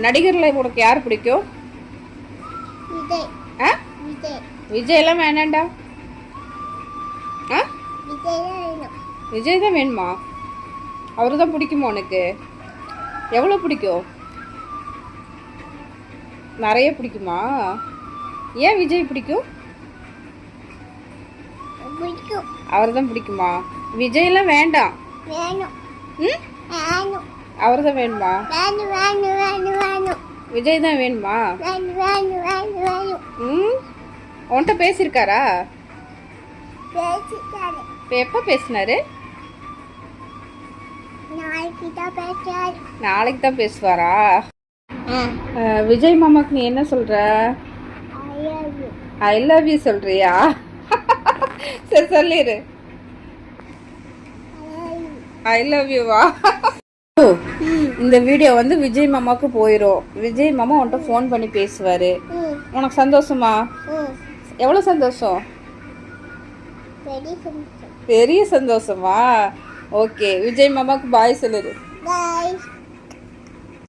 நடிகர்ல உனக்கு யார் பிடிக்கும்? விஜய்லாம் வேணாண்டா. விஜய் தான் வேணுமா? அவரு தான் பிடிக்குமா உனக்கு? எவ்வளோ பிடிக்கும்? நிறைய பிடிக்குமா? ஏன் விஜய் பிடிக்கும்? அவர் தான் பிடிக்குமா? விஜய்லாம் வேண்டாம். அவர் தான் வேணுமா? விஜய் தான் வேணுமா? உன்கிட்ட பேசியிருக்காரா? எப்போ பேசினாரு? நாளைக்கு தான் பேசுவாரா? விஜய் மாமாக்கு நீ என்ன சொல்ற? ஐ லவ் யூ சொல்றியா? சரி சொல்லிரு. ஐ லவ் யூவா? இந்த வீடியோ வந்து விஜய் மாமாவுக்கு போயிடும். விஜய் மாமா உன்கிட்ட ஃபோன் பண்ணி பேசுவாரு. உனக்கு சந்தோஷமா? எவ்வளோ சந்தோஷம்? பெரிய சந்தோஷமா? ஓகே, விஜய் மாமாவுக்கு பாய் சொல்லிடு.